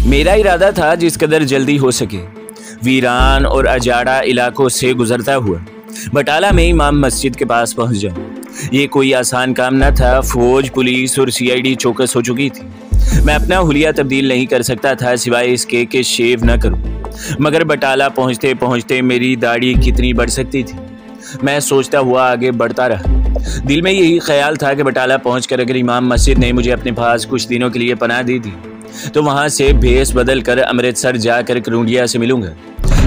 मेरा इरादा था जिस कदर जल्दी हो सके वीरान और अजाड़ा इलाकों से गुजरता हुआ बटाला में इमाम मस्जिद के पास पहुंच जाऊं। ये कोई आसान काम न था। फौज, पुलिस और सीआईडी चौकस हो चुकी थी। मैं अपना हुलिया तब्दील नहीं कर सकता था सिवाय इसके कि शेव न करूं। मगर बटाला पहुंचते पहुंचते मेरी दाढ़ी कितनी बढ़ सकती थी। मैं सोचता हुआ आगे बढ़ता रहा। दिल में यही ख्याल था कि बटाला पहुंचकर अगर इमाम मस्जिद ने मुझे अपने पास कुछ दिनों के लिए पनाह दी थी तो वहां से भेस बदल कर अमृतसर जाकर करूंडिया से मिलूंगा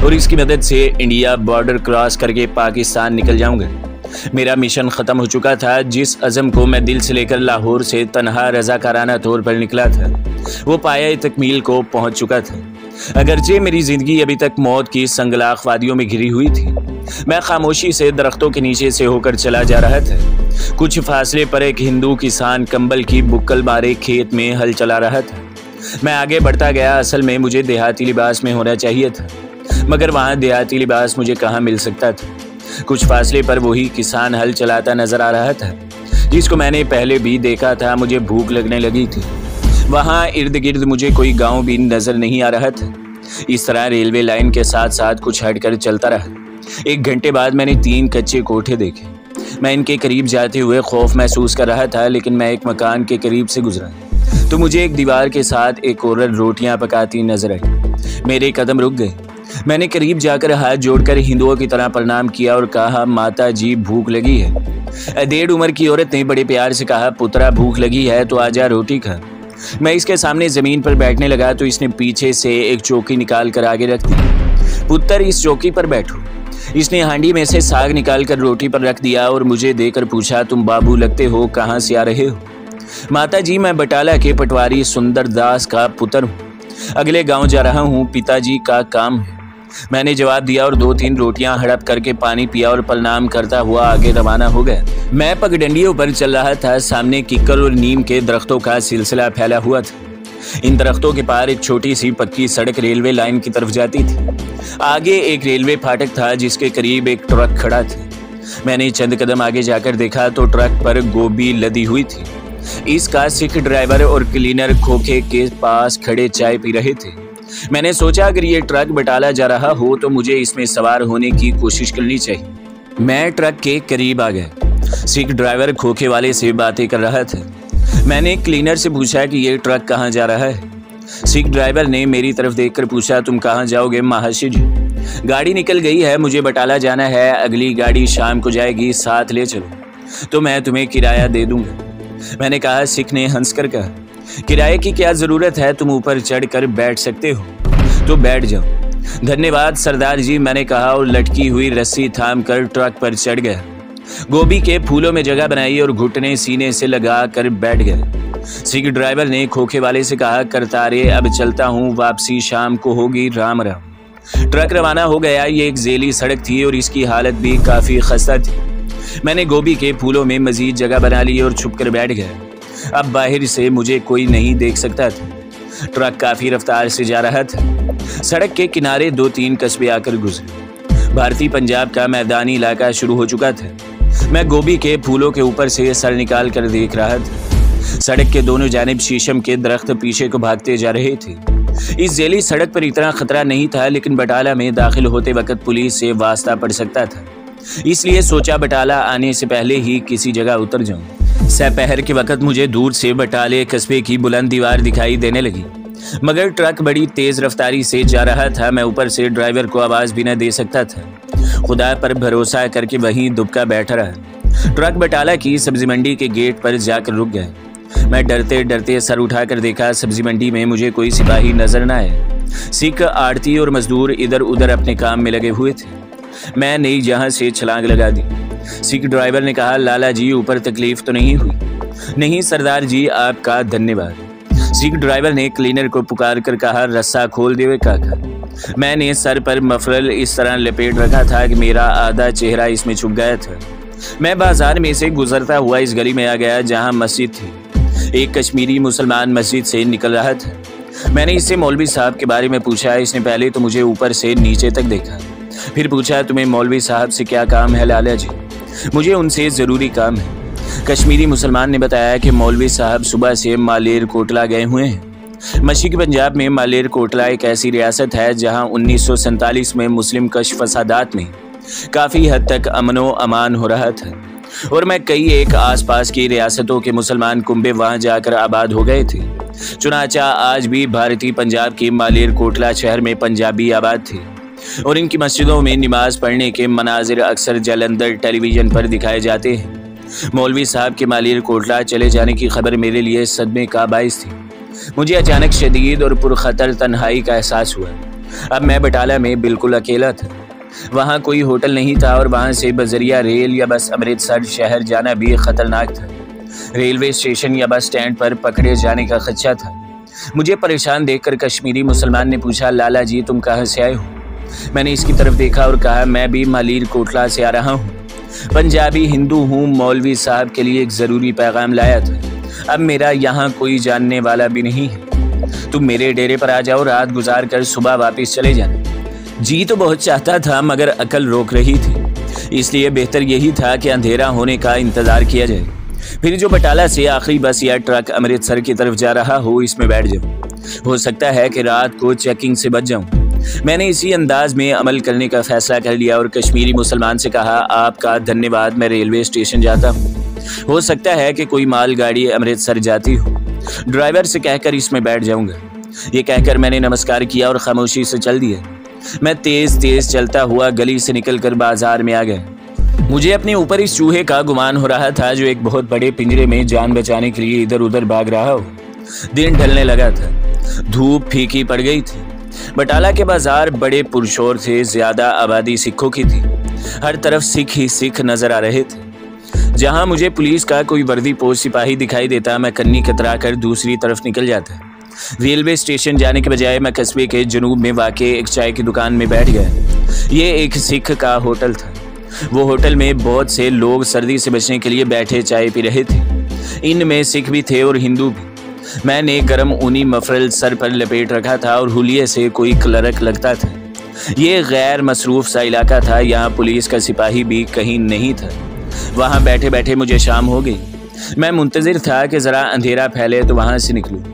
और इसकी मदद से इंडिया बॉर्डर क्रॉस करके पाकिस्तान निकल जाऊंगा। मेरा मिशन ख़त्म हो चुका था। जिस अज़म को मैं दिल से लेकर लाहौर से तनहा रज़ाकाराना तौर पर निकला था वो पाया तकमील को पहुंच चुका था। अगरचे मेरी ज़िंदगी अभी तक मौत की संगलाख वादियों में घिरी हुई थी, मैं खामोशी से दरख्तों के नीचे से होकर चला जा रहा था। कुछ फासले पर एक हिंदू किसान कंबल की बुक्कल मारे खेत में हल चला रहा था। मैं आगे बढ़ता गया। असल में मुझे देहाती लिबास में होना चाहिए था, मगर वहाँ देहाती लिबास मुझे कहाँ मिल सकता था। कुछ फासले पर वही किसान हल चलाता नजर आ रहा था जिसको मैंने पहले भी देखा था। मुझे भूख लगने लगी थी। वहाँ इर्द गिर्द मुझे कोई गांव भी नजर नहीं आ रहा था। इस तरह रेलवे लाइन के साथ साथ कुछ हटकर चलता रहा। 1 घंटे बाद मैंने 3 कच्चे कोठे देखे। मैं इनके करीब जाते हुए खौफ महसूस कर रहा था, लेकिन मैं एक मकान के करीब से गुजरा तो मुझे एक दीवार के साथ एक औरत रोटियां पकाती नजर आई। मेरे कदम रुक गए। मैंने करीब जाकर हाथ जोड़कर हिंदुओं की तरह प्रणाम किया और कहा, माता जी भूख लगी है। 1.5 उम्र की औरत ने बड़े प्यार से कहा, पुत्रा भूख लगी है तो आजा रोटी खा। मैं इसके सामने जमीन पर बैठने लगा तो इसने पीछे से एक चौकी निकाल कर आगे रख दी। पुत्र इस चौकी पर बैठो। इसने हांडी में से साग निकाल कर रोटी पर रख दिया और मुझे देकर पूछा, तुम बाबू लगते हो, कहाँ से आ रहे हो? माता जी मैं बटाला के पटवारी सुंदर दास का पुत्र हूँ, अगले गांव जा रहा हूँ, पिताजी का काम है। मैंने जवाब दिया और 2-3 रोटियां हड़प करके पानी पिया और प्रणाम करता हुआ आगे रवाना हो गया। मैं पगडंडियों पर चल रहा था। सामने किक्कर और नीम के दरख्तों का सिलसिला फैला हुआ था। इन दरख्तों के पार एक छोटी सी पक्की सड़क रेलवे लाइन की तरफ जाती थी। आगे एक रेलवे फाटक था जिसके करीब एक ट्रक खड़ा था। मैंने चंद कदम आगे जाकर देखा तो ट्रक पर गोभी लदी हुई थी। इसका सिख ड्राइवर और क्लीनर खोखे के पास खड़े चाय पी रहे थे। मैंने सोचा अगर ये ट्रक बटाला जा रहा हो तो मुझे इसमें सवार होने की कोशिश करनी चाहिए। मैं ट्रक के करीब आ गया। सिख ड्राइवर खोखे वाले से बातें कर रहा था। मैंने क्लीनर से पूछा कि ये ट्रक कहाँ जा रहा है। सिख ड्राइवर ने मेरी तरफ देखकर पूछा, तुम कहाँ जाओगे महाशय जी? गाड़ी निकल गई है, मुझे बटाला जाना है, अगली गाड़ी शाम को जाएगी, साथ ले चलो तो मैं तुम्हें किराया दे दूंगा। मैंने कहा। सिख ने हंसकर कहा, किराए की क्या जरूरत है, तुम ऊपर चढ़कर बैठ सकते हो तो बैठ जाओ। धन्यवाद सरदार जी, मैंने कहा और लटकी हुई रस्सी थाम कर ट्रक पर चढ़ गया। गोभी के फूलों में जगह बनाई और घुटने सीने से लगा कर बैठ गया। सिख ड्राइवर ने खोखे वाले से कहा, करतारे अब चलता हूँ, वापसी शाम को होगी, राम राम। ट्रक रवाना हो गया। ये एक ज़ेली सड़क थी और इसकी हालत भी काफ़ी खस्ता थी। मैंने गोभी के फूलों में मजीद जगह बना ली और छुपकर बैठ गया। अब बाहर से मुझे कोई नहीं देख सकता था। ट्रक काफ़ी रफ्तार से जा रहा था। सड़क के किनारे 2-3 कस्बे आकर गुजरे। भारतीय पंजाब का मैदानी इलाका शुरू हो चुका था। मैं गोभी के फूलों के ऊपर से सर निकाल कर देख रहा था। सड़क के दोनों जानिब शीशम के दरख्त पीछे को भागते जा रहे थे। इस ज़ेली सड़क पर इतना खतरा नहीं था, लेकिन बटाला में दाखिल होते वक्त पुलिस से वास्ता पड़ सकता था। इसलिए सोचा बटाला आने से पहले ही किसी जगह उतर जाऊं। दोपहर के वक्त मुझे दूर से बटाले कस्बे की बुलंद दीवार दिखाई देने लगी, मगर ट्रक बड़ी तेज रफ्तारी से जा रहा था। मैं ऊपर से ड्राइवर को आवाज भी न दे सकता था। खुदा पर भरोसा करके वहीं दुबका बैठा रहा। ट्रक बटाला की सब्जी मंडी के गेट पर जाकर रुक गया। मैं डरते डरते सर उठाकर देखा। सब्जी मंडी में मुझे कोई सिपाही नजर न आए। सिख, आड़ती और मजदूर इधर उधर अपने काम में लगे हुए थे। मैंने यहाँ से छलांग लगा दी। सिख ड्राइवर ने कहा, लाला जी ऊपर तकलीफ तो नहीं हुई? नहीं सरदार जी, आपका धन्यवाद। सिख ड्राइवर ने क्लीनर को पुकार कर कहा, रस्सा खोल देवे काका। मैंने सर पर मफरल इस तरह लपेट रखा था कि मेरा आधा चेहरा इसमें छुप गया था। मैं बाजार में से गुजरता हुआ इस गली में आ गया जहाँ मस्जिद थी। एक कश्मीरी मुसलमान मस्जिद से निकल रहा था। मैंने इससे मौलवी साहब के बारे में पूछा। इसने पहले तो मुझे ऊपर से नीचे तक देखा, फिर पूछा, तुम्हें मौलवी साहब से क्या काम है लाला जी? मुझे उनसे ज़रूरी काम है। कश्मीरी मुसलमान ने बताया कि मौलवी साहब सुबह से मालेर कोटला गए हुए हैं। मशरक़ी पंजाब में मालेरकोटला एक ऐसी रियासत है जहां 1947 में मुस्लिम कश फसादात में काफ़ी हद तक अमनो अमान हो रहा था और मैं कई एक आसपास की रियासतों के मुसलमान कुंबे वहां जाकर आबाद हो गए थे। चुनाचा आज भी भारतीय पंजाब के मालेरकोटला शहर में पंजाबी आबाद थे और इनकी मस्जिदों में नमाज पढ़ने के मनाजिर अक्सर जलंधर टेलीविज़न पर दिखाए जाते हैं। मौलवी साहब के मालेरकोटला चले जाने की खबर मेरे लिए सदमे का बाइस थी। मुझे अचानक शदीद और पुरखतर तन्हाई का एहसास हुआ। अब मैं बटाला में बिल्कुल अकेला था। वहाँ कोई होटल नहीं था और वहाँ से बजरिया रेल या बस अमृतसर शहर जाना भी खतरनाक था। रेलवे स्टेशन या बस स्टैंड पर पकड़े जाने का खदशा था। मुझे परेशान देखकर कश्मीरी मुसलमान ने पूछा, लाला जी तुम कहाँ से आए हो? मैंने इसकी तरफ देखा और कहा, मैं भी मालेरकोटला से आ रहा हूँ। पंजाबी हिंदू हूँ, मौलवी साहब के लिए एक ज़रूरी पैगाम लाया था। अब मेरा यहाँ कोई जानने वाला भी नहीं है। तुम मेरे डेरे पर आ जाओ, रात गुजार कर सुबह वापस चले जाना। जी तो बहुत चाहता था मगर अकल रोक रही थी, इसलिए बेहतर यही था कि अंधेरा होने का इंतज़ार किया जाए। फिर जो बटाला से आखिरी बस या ट्रक अमृतसर की तरफ जा रहा हो इसमें बैठ जाऊँ। हो सकता है कि रात को चेकिंग से बच जाऊँ। मैंने इसी अंदाज में अमल करने का फैसला कर लिया और कश्मीरी मुसलमान से कहा, आपका धन्यवाद, मैं रेलवे स्टेशन जाता हूँ। हो सकता है कि कोई मालगाड़ी अमृतसर जाती हो, ड्राइवर से कहकर इसमें बैठ जाऊंगा। ये कहकर मैंने नमस्कार किया और खामोशी से चल दिया। मैं तेज तेज चलता हुआ गली से निकलकर बाजार में आ गया। मुझे अपने ऊपर इस चूहे का गुमान हो रहा था जो एक बहुत बड़े पिंजरे में जान बचाने के लिए इधर उधर भाग रहा हो। दिन ढलने लगा था, धूप फीकी पड़ गई थी। बटाला के बाजार बड़े पुरशोर थे, ज्यादा आबादी सिखों की थी। हर तरफ सिख ही सिख नजर आ रहे थे। जहां मुझे पुलिस का कोई वर्दीपोश सिपाही दिखाई देता मैं कन्नी कतरा कर दूसरी तरफ निकल जाता। रेलवे स्टेशन जाने के बजाय मैं कस्बे के जनूब में वाक़े एक चाय की दुकान में बैठ गया। ये एक सिख का होटल था। वो होटल में बहुत से लोग सर्दी से बचने के लिए बैठे चाय पी रहे थे। इनमें सिख भी थे और हिंदू भी। मैंने गर्म ऊनी मफरल सर पर लपेट रखा था और हुलिये से कोई क्लर्क लगता था। ये गैर मसरूफ सा इलाका था, यहाँ पुलिस का सिपाही भी कहीं नहीं था। वहाँ बैठे बैठे मुझे शाम हो गई। मैं मुंतज़िर था कि ज़रा अंधेरा फैले तो वहाँ से निकलूँ।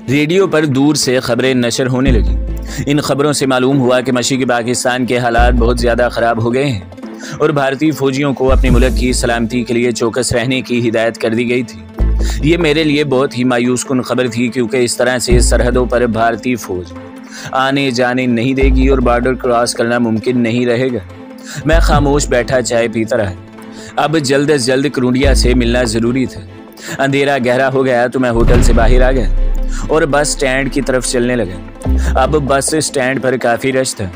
रेडियो पर दूर से खबरें नशर होने लगी। इन खबरों से मालूम हुआ कि मशरक़ी पाकिस्तान के हालात बहुत ज़्यादा ख़राब हो गए हैं और भारतीय फ़ौजियों को अपने मुल्क की सलामती के लिए चौकस रहने की हिदायत कर दी गई थी। ये मेरे लिए बहुत ही मायूस कुन खबर थी, क्योंकि इस तरह से सरहदों पर भारतीय फ़ौज आने जाने नहीं देगी और बॉर्डर क्रॉस करना मुमकिन नहीं रहेगा। मैं खामोश बैठा चाय पीता रहा। अब जल्द से जल्द करूंडिया से मिलना ज़रूरी था। अंधेरा गहरा हो गया तो मैं होटल से बाहर आ गया और बस स्टैंड की तरफ चलने लगा। अब बस स्टैंड पर काफ़ी रश था।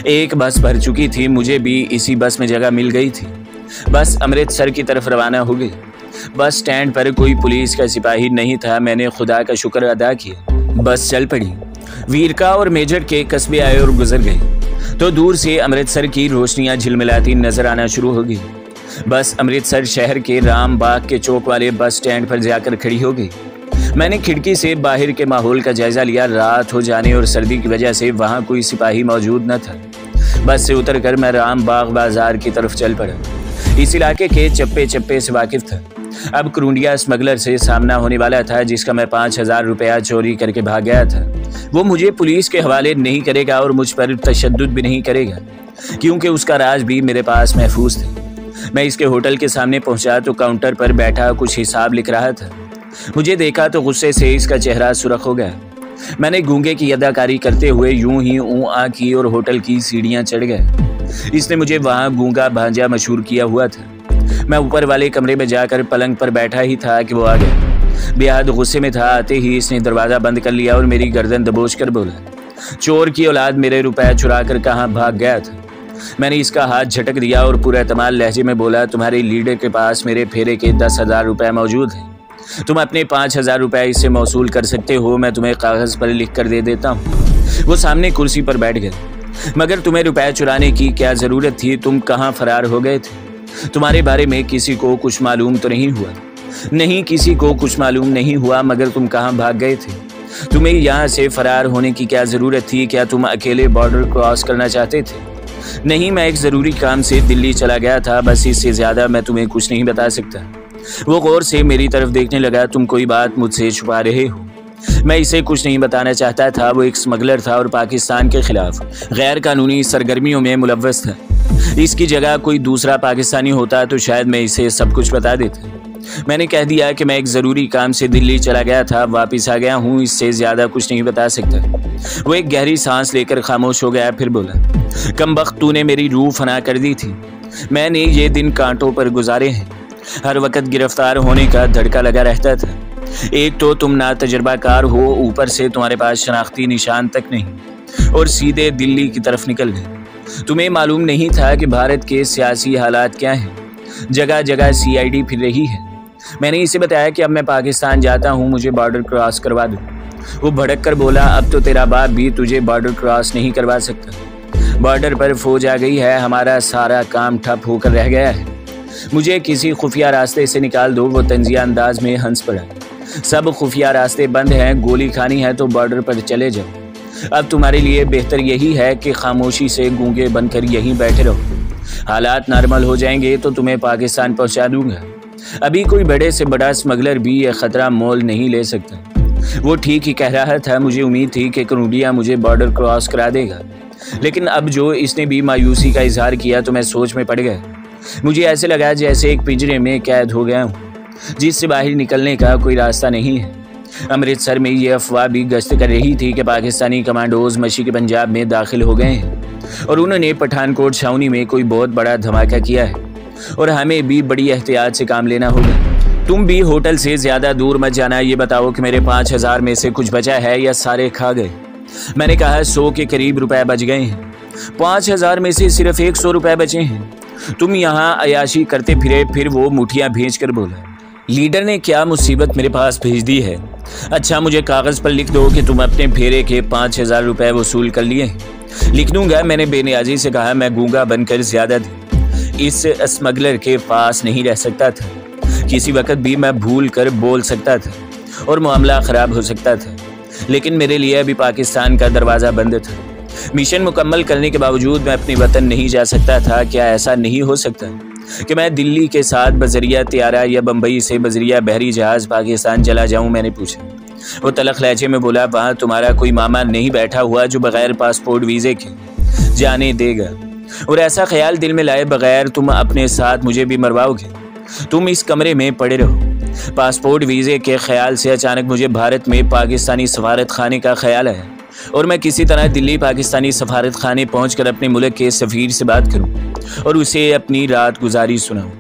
एक बस भर चुकी थी, मुझे भी इसी बस में जगह मिल गई थी। बस अमृतसर की तरफ रवाना हो गई। बस स्टैंड पर कोई पुलिस का सिपाही नहीं था। मैंने खुदा का शुक्र अदा किया। बस चल पड़ी। वीरका और मेजर के कस्बे आए और गुजर गए तो दूर से अमृतसर की रोशनियां झिलमिलाती नजर आना शुरू हो गई। बस अमृतसर शहर के राम बाग के चौक वाले बस स्टैंड पर जाकर खड़ी हो गई। मैंने खिड़की से बाहर के माहौल का जायजा लिया। रात हो जाने और सर्दी की वजह से वहाँ कोई सिपाही मौजूद न था। बस से उतरकर मैं राम बाग बाजार की तरफ चल पड़ा। इस इलाके के चप्पे चप्पे से वाकिफ था। अब करूंडिया स्मगलर से सामना होने वाला था, जिसका मैं 5,000 रुपया चोरी करके भाग गया था। वो मुझे पुलिस के हवाले नहीं करेगा और मुझ पर तशद्दुद भी नहीं करेगा, क्योंकि उसका राज भी मेरे पास महफूज था। मैं इसके होटल के सामने पहुंचा तो काउंटर पर बैठा कुछ हिसाब लिख रहा था। मुझे देखा तो गुस्से से इसका चेहरा सुर्ख हो गया। मैंने गूंगे की अदाकारी करते हुए यूं ही आ की और होटल की सीढ़ियां चढ़ गए। इसने मुझे वहां गूंगा भांजा मशहूर किया हुआ था। मैं ऊपर वाले कमरे में जाकर पलंग पर बैठा ही था कि वो आ गया। बेहद गुस्से में था। आते ही इसने दरवाज़ा बंद कर लिया और मेरी गर्दन दबोच कर बोला, चोर की औलाद, मेरे रुपए चुरा कर कहाँ भाग गया था? मैंने इसका हाथ झटक दिया और पूरा तमाल लहजे में बोला, तुम्हारे लीडर के पास मेरे फेरे के 10,000 रुपये मौजूद हैं। तुम अपने 5,000 रुपये इससे मौसूल कर सकते हो। मैं तुम्हें कागज़ पर लिख कर दे देता हूँ। वो सामने कुर्सी पर बैठ गए। मगर तुम्हें रुपए चुराने की क्या ज़रूरत थी? तुम कहाँ फरार हो गए थे? तुम्हारे बारे में किसी को कुछ मालूम तो नहीं हुआ? नहीं, किसी को कुछ मालूम नहीं हुआ, मगर तुम कहाँ भाग गए थे? तुम्हें यहाँ से फरार होने की क्या ज़रूरत थी? क्या तुम अकेले बॉर्डर क्रॉस करना चाहते थे? नहीं, मैं एक ज़रूरी काम से दिल्ली चला गया था, बस इससे ज़्यादा मैं तुम्हें कुछ नहीं बता सकता। वो गौर से मेरी तरफ देखने लगा। तुम कोई बात मुझसे छुपा रहे हो। मैं इसे कुछ नहीं बताना चाहता था। वो एक स्मगलर था और पाकिस्तान के खिलाफ गैर कानूनी सरगर्मियों में मुलव्वस था। इसकी जगह कोई दूसरा पाकिस्तानी होता तो शायद मैं इसे सब कुछ बता देता। मैंने कह दिया कि मैं एक ज़रूरी काम से दिल्ली चला गया था, वापस आ गया हूँ, इससे ज़्यादा कुछ नहीं बता सकता। वो एक गहरी सांस लेकर खामोश हो गया, फिर बोला, कमबख्त तूने मेरी रूह फना कर दी थी। मैंने ये दिन कांटों पर गुजारे हैं। हर वक्त गिरफ्तार होने का धड़का लगा रहता था। एक तो तुम ना तजर्बाकार हो, ऊपर से तुम्हारे पास शनाख्ती निशान तक नहीं, और सीधे दिल्ली की तरफ निकल गए। तुम्हें मालूम नहीं था कि भारत के सियासी हालात क्या हैं। जगह जगह CID फिर रही है। मैंने इसे बताया कि अब मैं पाकिस्तान जाता हूँ, मुझे बॉर्डर क्रॉस करवा दो। वो भड़क कर बोला, अब तो तेरा बाप भी तुझे बॉर्डर क्रॉस नहीं करवा सकता। बॉर्डर पर फौज आ गई है, हमारा सारा काम ठप होकर रह गया है। मुझे किसी खुफिया रास्ते से निकाल दो। वो तंजिया अंदाज में हंस पड़ा। सब खुफिया रास्ते बंद हैं, गोली खानी है तो बॉर्डर पर चले जाओ। अब तुम्हारे लिए बेहतर यही है कि खामोशी से गूंगे बनकर यहीं बैठे रहो। हालात नॉर्मल हो जाएंगे तो तुम्हें पाकिस्तान पहुंचा दूंगा। अभी कोई बड़े से बड़ा स्मगलर भी ये खतरा मोल नहीं ले सकता। वो ठीक ही कह रहा था। मुझे उम्मीद थी कि करूडिया मुझे बॉर्डर क्रॉस करा देगा, लेकिन अब जो इसने भी मायूसी का इजहार किया तो मैं सोच में पड़ गया। मुझे ऐसे लगा जैसे एक पिंजरे में कैद हो गया हूँ, जिससे बाहर निकलने का कोई रास्ता नहीं है। अमृतसर में ये अफवाह भी गश्त कर रही थी कि पाकिस्तानी कमांडोज मशीक पंजाब में दाखिल हो गए हैं और उन्होंने पठानकोट छावनी में कोई बहुत बड़ा धमाका किया है, और हमें भी बड़ी एहतियात से काम लेना होगा। तुम भी होटल से ज़्यादा दूर मत जाना। ये बताओ कि मेरे 5,000 में से कुछ बचा है या सारे खा गए? मैंने कहा 100 के करीब रुपए बच गए हैं। 5,000 में से सिर्फ 100 रुपए बचे हैं। तुम यहाँ अयाशी करते फिरे। फिर वो मुठियाँ भेज कर बोला, लीडर ने क्या मुसीबत मेरे पास भेज दी है। अच्छा, मुझे कागज़ पर लिख दो कि तुम अपने फेरे के 5,000 रुपए वसूल कर लिए। लिख दूंगा। मैंने बेनियाजी से कहा। मैं गूंगा बनकर ज़्यादा इस स्मगलर के पास नहीं रह सकता था। किसी वक्त भी मैं भूल कर बोल सकता था और मामला ख़राब हो सकता था, लेकिन मेरे लिए अभी पाकिस्तान का दरवाज़ा बंद था। मिशन मुकम्मल करने के बावजूद मैं अपने वतन नहीं जा सकता था। क्या ऐसा नहीं हो सकता कि मैं दिल्ली के साथ बजरिया त्यारा या बम्बई से बजरिया बहरी जहाज़ पाकिस्तान चला जाऊं? मैंने पूछा। वो तलख लहजे में बोला, वहाँ तुम्हारा कोई मामा नहीं बैठा हुआ जो बगैर पासपोर्ट वीज़े के जाने देगा, और ऐसा ख्याल दिल में लाए बगैर तुम अपने साथ मुझे भी मरवाओगे। तुम इस कमरे में पड़े रहो। पासपोर्ट वीज़े के ख्याल से अचानक मुझे भारत में पाकिस्तानी सफारत खाने का ख्याल आया, और मैं किसी तरह दिल्ली पाकिस्तानी सफारत खाने पहुँच अपने मुल्क के सफ़ीर से बात करूँ और उसे अपनी रात गुजारी सुनाऊँ,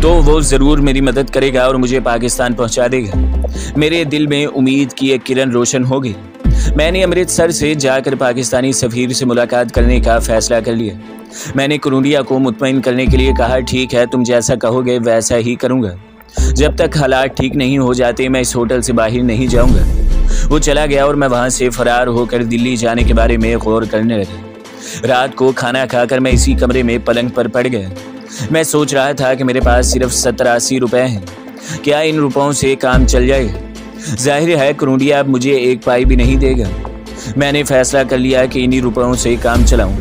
तो वो ज़रूर मेरी मदद करेगा और मुझे पाकिस्तान पहुँचा देगा। मेरे दिल में उम्मीद की एक किरण रोशन हो गई। मैंने अमृतसर से जाकर पाकिस्तानी सफ़ीर से मुलाकात करने का फ़ैसला कर लिया। मैंने करूडिया को मुतमईन करने के लिए कहा, ठीक है, तुम जैसा कहोगे वैसा ही करूँगा। जब तक हालात ठीक नहीं हो जाते मैं इस होटल से बाहर नहीं जाऊँगा। वो चला गया और मैं वहाँ से फरार होकर दिल्ली जाने के बारे में गौर करने लगा। रात को खाना खाकर मैं इसी कमरे में पलंग पर पड़ गया। मैं सोच रहा था कि मेरे पास सिर्फ 70-80 रुपए हैं। क्या इन रुपयों से काम चल जाएगा? जाहिर है करूडिया अब मुझे एक पाई भी नहीं देगा। मैंने फैसला कर लिया कि इन्हीं रुपयों से काम चलाऊं।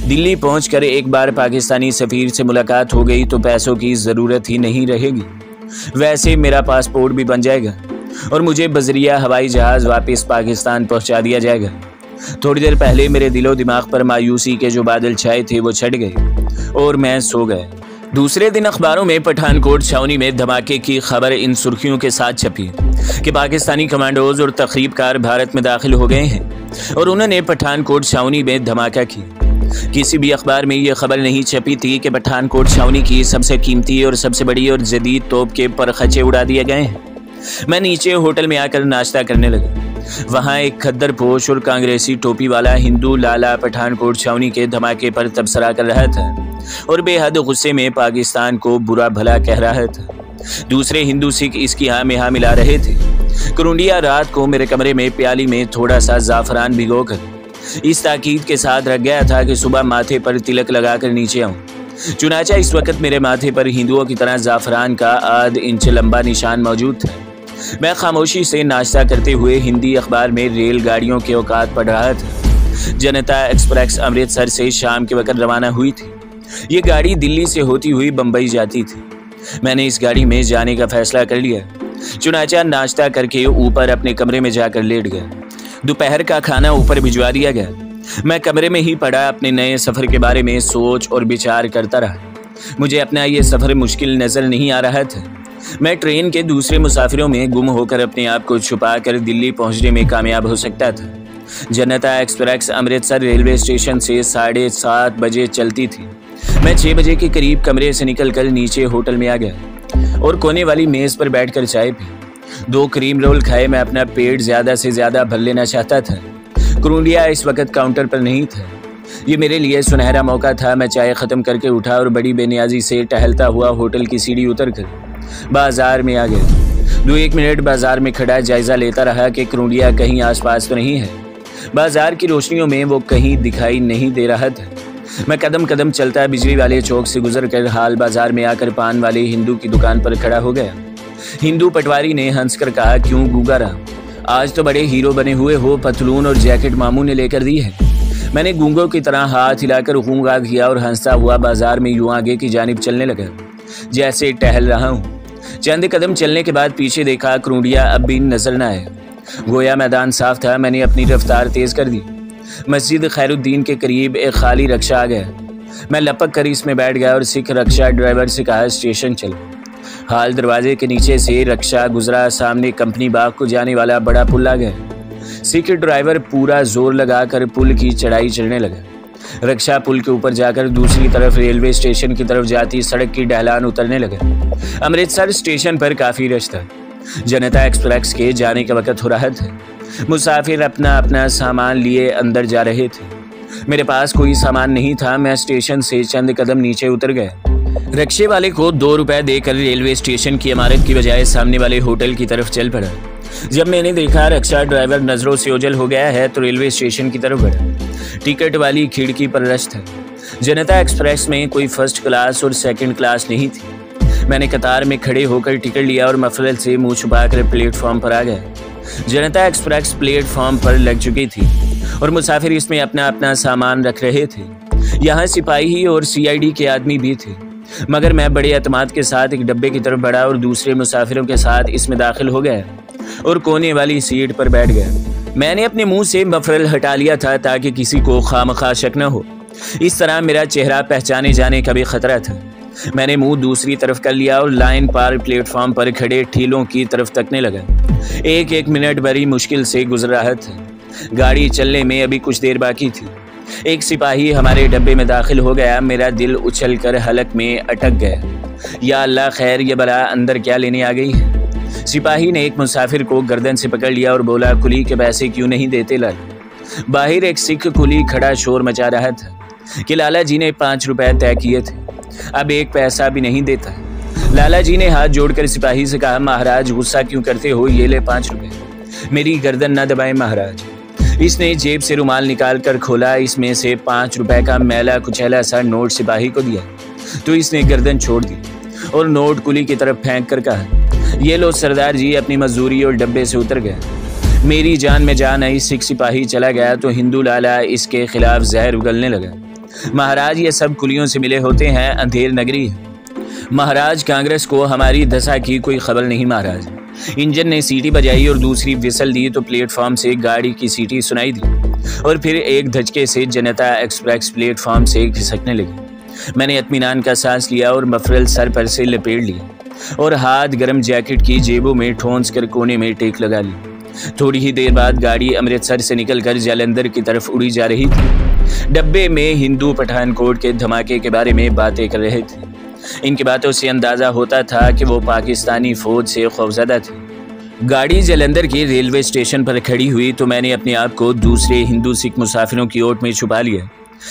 दिल्ली पहुंचकर एक बार पाकिस्तानी सफ़ीर से मुलाकात हो गई तो पैसों की ज़रूरत ही नहीं रहेगी। वैसे मेरा पासपोर्ट भी बन जाएगा और मुझे बजरिया हवाई जहाज़ वापस पाकिस्तान पहुंचा दिया जाएगा। थोड़ी देर पहले मेरे दिलो दिमाग पर मायूसी के जो बादल छाए थे वो छट गए और मैं सो गया। दूसरे दिन अखबारों में पठानकोट छावनी में धमाके की खबर इन सुर्खियों के साथ छपी कि पाकिस्तानी कमांडोज और तखरीबकार भारत में दाखिल हो गए हैं और उन्होंने पठानकोट छावनी में धमाका किया। किसी भी अखबार में ये खबर नहीं छपी थी कि पठानकोट छावनी की सबसे कीमती और सबसे बड़ी और जदीद तोप के परखचे उड़ा दिए गए हैं। मैं नीचे होटल में आकर नाश्ता करने लगा। वहाँ एक खद्दर पोश और कांग्रेसी टोपी वाला हिंदू लाला पठानकोट छावनी के धमाके पर तबसरा कर रहा था और बेहद गुस्से में पाकिस्तान को बुरा भला कह रहा था। दूसरे हिंदू सिख इसकी हाँ में हाँ मिला रहे थे। करूडिया रात को मेरे कमरे में प्याली में थोड़ा सा ज़ाफ़रान भिगोकर इस ताकीद के साथ रख गया था कि सुबह माथे पर तिलक लगाकर नीचे आऊँ। चुनाचा इस वक्त मेरे माथे पर हिंदुओं की तरह ज़ाफ़रान का आध इंच लंबा निशान मौजूद था। मैं खामोशी से नाश्ता करते हुए हिंदी अखबार में रेलगाड़ियों के औकात पढ़ रहा था। जनता एक्सप्रेस अमृतसर से शाम के वक्त रवाना हुई थी। ये गाड़ी दिल्ली से होती हुई बम्बई जाती थी। मैंने इस गाड़ी में जाने का फैसला कर लिया। चुनाचा नाश्ता करके ऊपर अपने कमरे में जाकर लेट गया। दोपहर का खाना ऊपर भिजवा दिया गया। मैं कमरे में ही पड़ा अपने नए सफ़र के बारे में सोच और विचार करता रहा। मुझे अपना ये सफ़र मुश्किल नज़र नहीं आ रहा था। मैं ट्रेन के दूसरे मुसाफिरों में गुम होकर अपने आप को छुपा कर दिल्ली पहुंचने में कामयाब हो सकता था। जनता एक्सप्रेस अमृतसर रेलवे स्टेशन से 7:30 बजे चलती थी। मैं 6 बजे के करीब कमरे से निकलकर नीचे होटल में आ गया और कोने वाली मेज़ पर बैठकर चाय पी। 2 क्रीम रोल खाए। मैं अपना पेट ज़्यादा से ज़्यादा भर लेना चाहता था। क्रूंडिया इस वक्त काउंटर पर नहीं था। ये मेरे लिए सुनहरा मौका था। मैं चाय ख़त्म करके उठा और बड़ी बेनियाजी से टहलता हुआ होटल की सीढ़ी उतरकर बाज़ार में आ गया। 2-1 मिनट बाज़ार में खड़ा जायज़ा लेता रहा कि क्रूंडिया कहीं आसपास तो नहीं है। बाज़ार की रोशनियों में वो कहीं दिखाई नहीं दे रहा था। मैं कदम कदम चलता बिजली वाले चौक से गुजर कर हाल बाज़ार में आकर पान वाले हिंदू की दुकान पर खड़ा हो गया। हिंदू पटवारी ने हंसकर कहा, क्यों गूंगा रहा? आज तो बड़े हीरो बने हुए हो। पतलून और जैकेट मामू ने लेकर दी है। मैंने गूंगों की तरह हाथ हिलाकर गूंगा किया और हंसता हुआ बाजार में यूं आगे की जानिब चलने लगा जैसे टहल रहा हूँ। चंद कदम चलने के बाद पीछे देखा, क्रूंडिया अब भी नजर न आया। गोया मैदान साफ था। मैंने अपनी रफ्तार तेज कर दी। मस्जिद खैरुद्दीन के करीब एक खाली रक्षा आ गया। मैं लपक कर इसमें बैठ गया और सिख रक्षा ड्राइवर से कहा, स्टेशन चलो। हाल दरवाजे के नीचे से रक्षा गुजरा। सामने कंपनी बाग को जाने वाला बड़ा पुल आ गया। सिख ड्राइवर पूरा जोर लगाकर पुल की चढ़ाई चढ़ने लगा। रक्षा पुल के ऊपर जाकर दूसरी तरफ रेलवे स्टेशन की तरफ जाती सड़क की ढलान उतरने लगा। अमृतसर स्टेशन पर काफ़ी रश था। जनता एक्सप्रेस के जाने का वक्त हो रहा था। मुसाफिर अपना अपना सामान लिए अंदर जा रहे थे। मेरे पास कोई सामान नहीं था। मैं स्टेशन से चंद कदम नीचे उतर गया। रिक्शे वाले को 2 रुपए देकर रेलवे स्टेशन की इमारत की बजाय सामने वाले होटल की तरफ चल पड़ा। जब मैंने देखा रिक्शा ड्राइवर नजरों से ओझल हो गया है तो रेलवे स्टेशन की तरफ बढ़ा। टिकट वाली खिड़की पर रश था। जनता एक्सप्रेस में कोई फर्स्ट क्लास और सेकंड क्लास नहीं थी। मैंने कतार में खड़े होकर टिकट लिया और मफलल से मुंह छुपाकर प्लेटफॉर्म पर आ गया। जनता एक्सप्रेस प्लेटफॉर्म पर लग चुकी थी और मुसाफिर इसमें अपना अपना सामान रख रहे थे। यहाँ सिपाही और CID के आदमी भी थे, मगर मैं बड़े एतमाद के साथ एक डब्बे की तरफ बढ़ा और दूसरे मुसाफिरों के साथ इसमें दाखिल हो गया और कोने वाली सीट पर बैठ गया। मैंने अपने मुंह से मफरल हटा लिया था ताकि किसी को खामखा शक न हो। इस तरह मेरा चेहरा पहचाने जाने का भी खतरा था। मैंने मुंह दूसरी तरफ कर लिया और लाइन पार प्लेटफॉर्म पर खड़े ठीलों की तरफ तकने लगा। एक मिनट बड़ी मुश्किल से गुजर रहा था। गाड़ी चलने में अभी कुछ देर बाकी थी। एक सिपाही हमारे डब्बे में दाखिल हो गया। मेरा दिल उछलकर हलक में अटक गया। या अल्लाह खैर, ये बला अंदर क्या लेने आ गई है? सिपाही ने एक मुसाफिर को गर्दन से पकड़ लिया और बोला, कुली के पैसे क्यों नहीं देते लाल? बाहर एक सिख कुली खड़ा शोर मचा रहा था कि लाला जी ने 5 रुपए तय किए थे, अब 1 पैसा भी नहीं देता। लाला जी ने हाथ जोड़कर सिपाही से कहा, महाराज गुस्सा क्यों करते हो? ये ले 5 रुपए। मेरी गर्दन न दबाए महाराज। इसने जेब से रुमाल निकाल कर खोला। इसमें से 5 रुपए का मैला कुचैला सा नोट सिपाही को दिया तो इसने गर्दन छोड़ दी और नोट कुली की तरफ फेंक कर कहा, ये लो सरदार जी अपनी मजदूरी, और डब्बे से उतर गया। मेरी जान में जान आई। सिख सिपाही चला गया तो हिंदू लाला इसके खिलाफ जहर उगलने लगा। महाराज ये सब कुलियों से मिले होते हैं, अंधेर नगरी है। महाराज कांग्रेस को हमारी दशा की कोई खबर नहीं महाराज। इंजन ने सीटी बजाई और दूसरी विसल दी तो प्लेटफॉर्म से गाड़ी की सीटी सुनाई दी और फिर एक धचके से जनता एक्सप्रेस प्लेटफॉर्म से खिसकने लगी। मैंने इत्मीनान का सांस लिया और मफरल सर पर से लपेट लिया और हाथ गर्म जैकेट की जेबों में ठोंस कर कोने में टेक लगा ली। थोड़ी ही देर बाद गाड़ी अमृतसर से निकलकर जालंधर की तरफ उड़ी जा रही थी। डब्बे में हिंदू पठानकोट के धमाके के बारे में बातें कर रहे थे। इनकी बातों से अंदाजा होता था कि वो पाकिस्तानी फौज से खौफजदा थे। गाड़ी जालंधर के रेलवे स्टेशन पर खड़ी हुई तो मैंने अपने आप को दूसरे हिंदू सिख मुसाफिरों की ओट में छुपा लिया।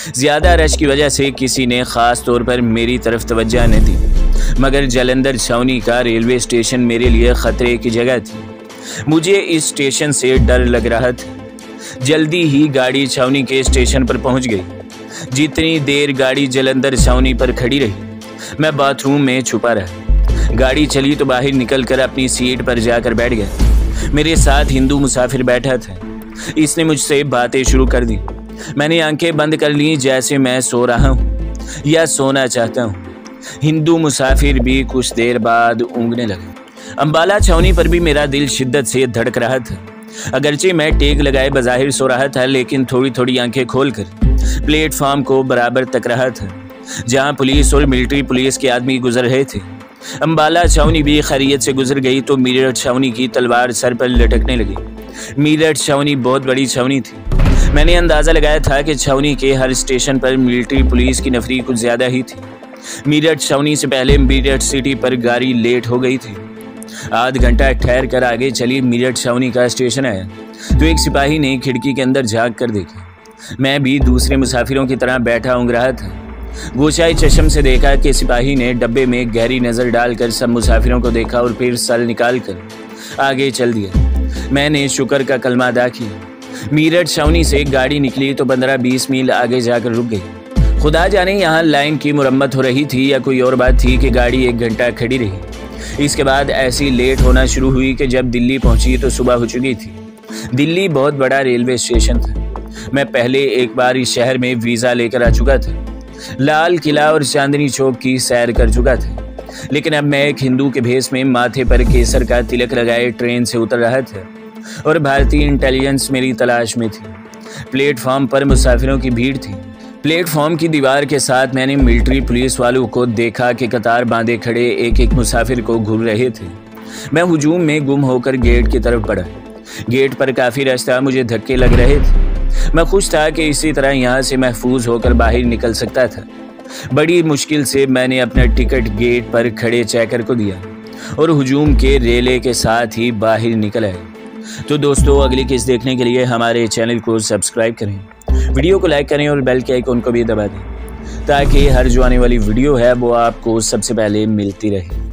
ज़्यादा रश की वजह से किसी ने ख़ास तौर पर मेरी तरफ तवज्जो न दी, मगर जालंधर छावनी का रेलवे स्टेशन मेरे लिए ख़तरे की जगह थी। मुझे इस स्टेशन से डर लग रहा था। जल्दी ही गाड़ी छावनी के स्टेशन पर पहुंच गई। जितनी देर गाड़ी जालंधर छावनी पर खड़ी रही मैं बाथरूम में छुपा रहा। गाड़ी चली तो बाहर निकलकर अपनी सीट पर जाकर बैठ गया। मेरे साथ हिंदू मुसाफिर बैठा था। इसने मुझसे बातें शुरू कर दी। मैंने आंखें बंद कर ली जैसे मैं सो रहा हूँ या सोना चाहता हूँ। हिंदू मुसाफिर भी कुछ देर बाद ऊँघने लगा। अंबाला छावनी पर भी मेरा दिल शिद्दत से धड़क रहा था। अगरचे मैं टेक लगाए बज़ाहिर सो रहा था, लेकिन थोड़ी थोड़ी आंखें खोलकर प्लेटफॉर्म को बराबर तक रहा था जहां पुलिस और मिलिट्री पुलिस के आदमी गुजर रहे थे। अंबाला छावनी भी खैरियत से गुजर गई तो मेरठ छावनी की तलवार सर पर लटकने लगी। मेरठ छावनी बहुत बड़ी छावनी थी। मैंने अंदाज़ा लगाया था कि छावनी के हर स्टेशन पर मिलिट्री पुलिस की नफरी कुछ ज़्यादा ही थी। मेरठ छावनी से पहले मेरठ सिटी पर गाड़ी लेट हो गई थी। आध घंटा ठहर कर आगे चली मेरठ छावनी का स्टेशन आया तो एक सिपाही ने खिड़की के अंदर झांक कर देखा। मैं भी दूसरे मुसाफिरों की तरह बैठा ऊँघ रहा था। गोशाई चश्म से देखा कि सिपाही ने डब्बे में गहरी नज़र डालकर सब मुसाफिरों को देखा और फिर सल निकाल कर आगे चल दिया। मैंने शुक्र का कलमा अदा किया। मेरठ छावनी से गाड़ी निकली तो 15-20 मील आगे जाकर रुक गई। खुदा जाने यहाँ लाइन की मुरम्मत हो रही थी या कोई और बात थी कि गाड़ी 1 घंटा खड़ी रही। इसके बाद ऐसी लेट होना शुरू हुई कि जब दिल्ली पहुंची तो सुबह हो चुकी थी। दिल्ली बहुत बड़ा रेलवे स्टेशन था। मैं पहले एक बार इस शहर में वीज़ा लेकर आ चुका था। लाल किला और चांदनी चौक की सैर कर चुका था, लेकिन अब मैं एक हिंदू के भेष में माथे पर केसर का तिलक लगाए ट्रेन से उतर रहा था और भारतीय इंटेलिजेंस मेरी तलाश में थी। प्लेटफॉर्म पर मुसाफिरों की भीड़ थी। प्लेटफॉर्म की दीवार के साथ मैंने मिलिट्री पुलिस वालों को देखा कि कतार बांधे खड़े एक एक मुसाफिर को घूर रहे थे। मैं हुजूम में गुम होकर गेट की तरफ बढ़ा। गेट पर काफ़ी रास्ता मुझे धक्के लग रहे थे। मैं खुश था कि इसी तरह यहाँ से महफूज होकर बाहर निकल सकता था। बड़ी मुश्किल से मैंने अपना टिकट गेट पर खड़े चेकर को दिया और हुजूम के रेले के साथ ही बाहर निकल आए। तो दोस्तों, अगली किस्त देखने के लिए हमारे चैनल को सब्सक्राइब करें, वीडियो को लाइक करें और बेल के आइकन को भी दबा दें ताकि हर जो आने वाली वीडियो है वो आपको सबसे पहले मिलती रहे।